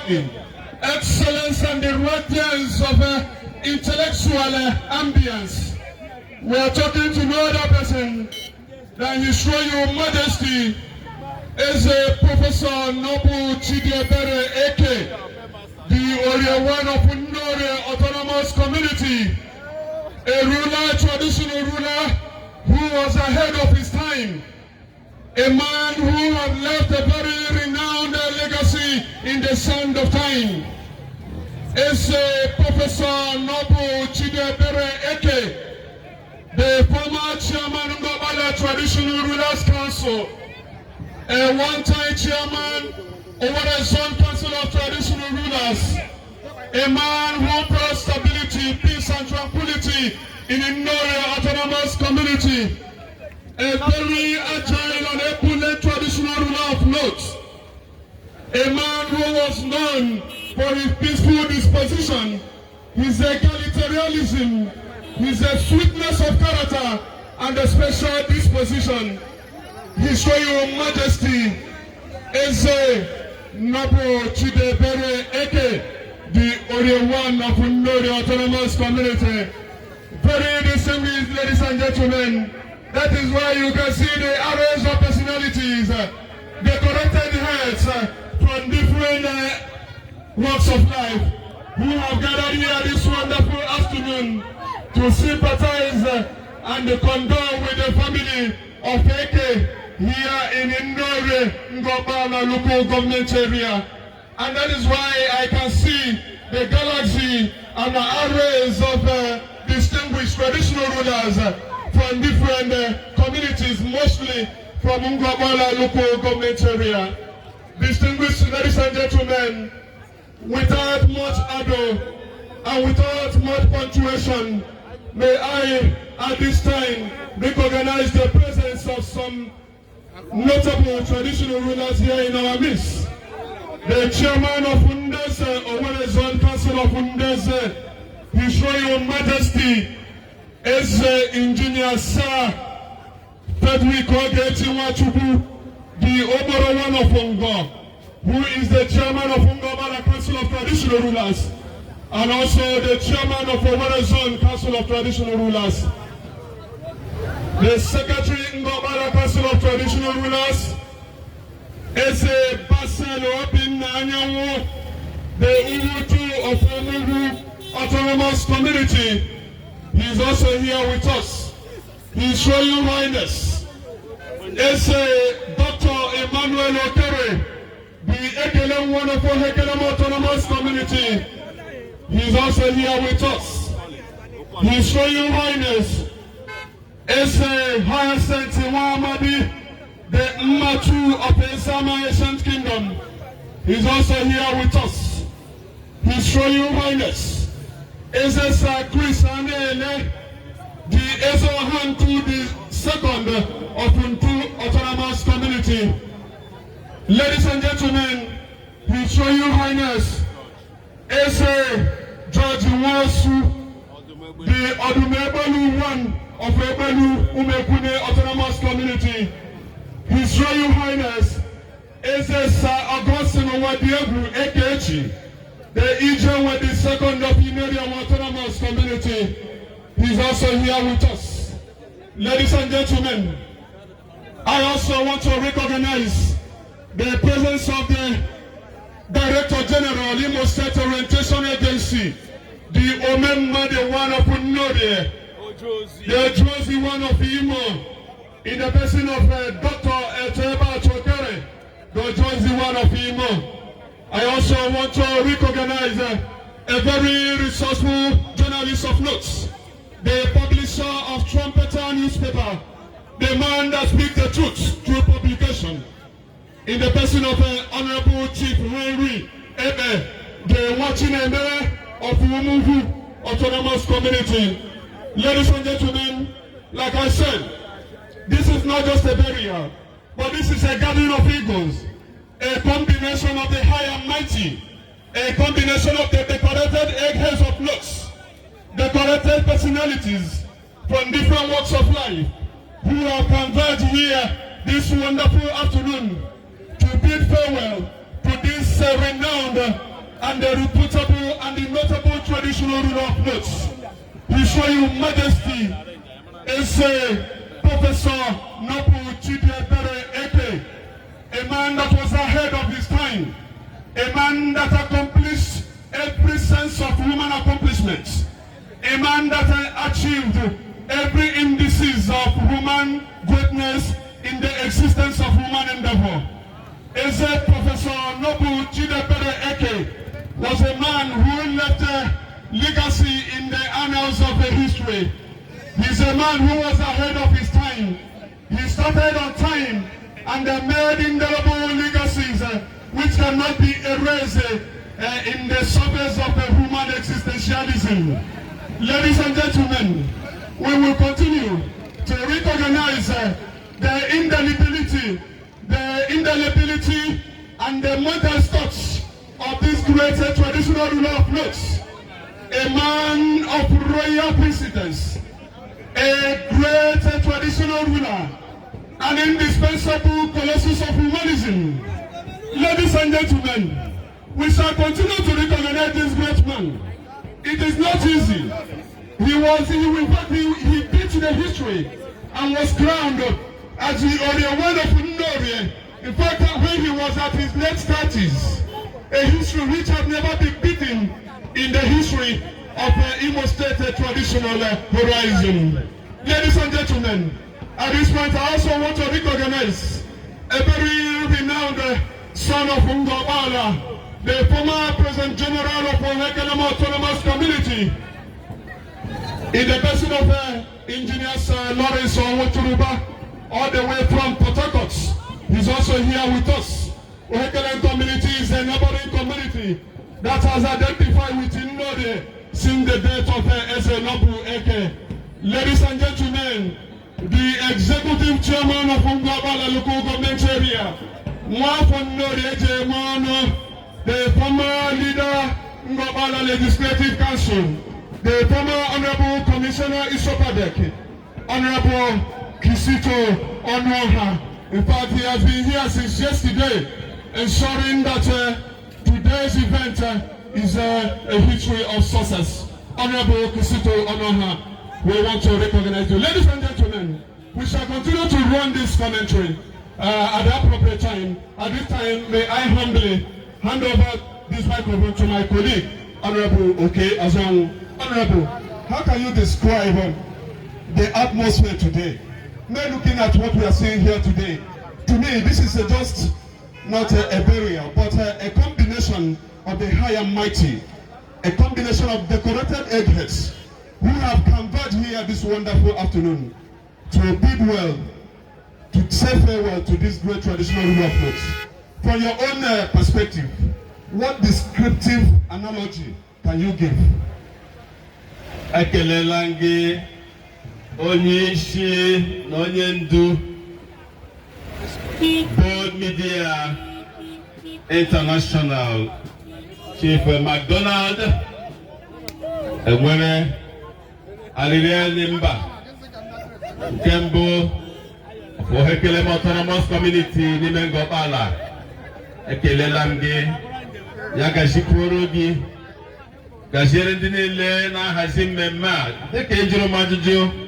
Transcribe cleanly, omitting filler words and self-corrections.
excellence and the radiance of intellectual ambience. We are talking to no other person than His Royal Majesty is a Professor Nobu Chidiebere Eke, the Oyewan of Ndore Autonomous Community, a ruler, traditional ruler who was ahead of his time, a man who had left a very renowned legacy in the sand of time. Is Professor Nobu Chidiebere Eke, the former chairman of the Traditional Rulers Council, a one-time chairman over the Zone Council of Traditional Rulers, a man who brought stability, peace, and tranquility in the Ndore Autonomous Community, a very agile and opulent traditional ruler of note, a man who was known for his peaceful disposition, his egalitarianism, his sweetness of character, and a special disposition. His Royal Majesty is Nobu Chidiebere Eke, the Oyewan of Ndore Autonomous Community. Very distinguished ladies and gentlemen, that is why you can see the arrays of personalities, decorated heads from different walks of life who have gathered here this wonderful afternoon to sympathize and condole with the family of Eke here in Ndore Ngobala local government area. And that is why I can see the galaxy and the arrays of distinguished traditional rulers from different communities, mostly from Ngobala local government area. Distinguished ladies and gentlemen, without much ado and without much punctuation, may I at this time recognize the presence of some notable traditional rulers here in our midst. The chairman of Undese, Owerri Zone Council of Undese, His Royal Majesty is Engineer Sir Frederick Ogeti Nwachukwu, the Oborowan of Ungo, who is the chairman of Ungobala Council of Traditional Rulers, and also the chairman of Owerri Zone Council of Traditional Rulers. The Secretary Ngobala Council of Traditional Rulers is a Basel Obin Anyanwu, the Urutu of Omugu Autonomous Community. He is also here with us. His Royal Highness is Dr. Emmanuel Okere, the Ekelem wonderful Ekelem Autonomous Community. He is also here with us. His Royal Highness is Hyacinth Iwamadi, the Mmatu of the Sama Ancient Kingdom. He is also here with us. His Royal Highness is Chris Anele, the Ezohantu, the second of Untu Autonomous Community. Ladies and gentlemen, His Royal Highness is George Nwosu, the Odumebelu one of Ebelu Umekune Autonomous Community. His Royal Highness is Sir Augustine Owadiegu Ekechi, the Ijewe, the second of Imerian Autonomous Community. He's also here with us. Ladies and gentlemen, I also want to recognize the presence of the Director General, Imo State Orientation Agency, the Omemma, the one of Ndore, the Josie one of Imo, in the person of Dr. Eteba Chokere, the Josie one of Imo. I also want to recognize a very resourceful journalist of notes, the publisher of Trumpeter newspaper, the man that speaks the truth through publication, in the person of Honorable Chief Henry Ebe, the watching emperor of Umugu Autonomous Community. Ladies and gentlemen, like I said, this is not just a burial, but this is a gathering of eagles, a combination of the high and mighty, a combination of the decorated eggheads of looks, decorated personalities from different walks of life who have converged here this wonderful afternoon to bid farewell to this renowned and the reputable and the notable traditional ruler of notes. His Royal Majesty is Professor Nobu Chidiebere Eke, a man that was ahead of his time, a man that accomplished every sense of human accomplishment, a man that achieved every indices of human greatness in the existence of human endeavor. Professor Nobu Chidiebere Eke was a man who left a legacy in the annals of the history. He's a man who was ahead of his time. He started on time and made indelible legacies which cannot be erased in the surface of the human existentialism. Ladies and gentlemen, we will continue to recognize the indelibility and the modest touch of this great traditional ruler of notes, a man of royal precedence, a great traditional ruler, an indispensable colossus of humanism. Ladies and gentlemen, we shall continue to recognize this great man. It is not easy. He beat the history and was crowned as the Oriaward of Nori. In fact, when he was at his late 30s, a history which had never been beaten in the history of the Imo State traditional horizon. Ladies and gentlemen, at this point I also want to recognize a very renowned son of Ngobala, the former President General of the Autonomous Community, in the person of Engineers Lawrence Owoturuba, all the way from Port Harcourt. He's also here with us. Ohekelen community is a neighboring community that has identified with Inode since the death of Nobu Eke. Ladies and gentlemen, the executive chairman of Ngobala local government area, the former leader Ngobala Legislative Council, the former Honorable Commissioner Isopadek, Honorable Kisito Onoha. In fact, he has been here since yesterday, ensuring that today's event is a history of success. Honorable Kisito Onoha, we want to recognize you. Ladies and gentlemen, we shall continue to run this commentary at the appropriate time. At this time, may I humbly hand over this microphone to my colleague, Honorable Oke Azong. Honorable, how can you describe the atmosphere today? Now looking at what we are seeing here today, to me this is just not a burial, but a combination of the high and mighty, a combination of decorated eggheads who have converged here this wonderful afternoon to bid well, to say farewell to this great traditional ruler of notes. From your own perspective, what descriptive analogy can you give? Ekelelangi Onyishi Nonyendu Boldmedia International Chief McDonald Enwere Alire Nimba Kembo for Hekelem Autonomous Community Nimengopala Ekelelangi Yagashikurugi Gajere Dinile na Hazim Mema Deke Ejiro Majuju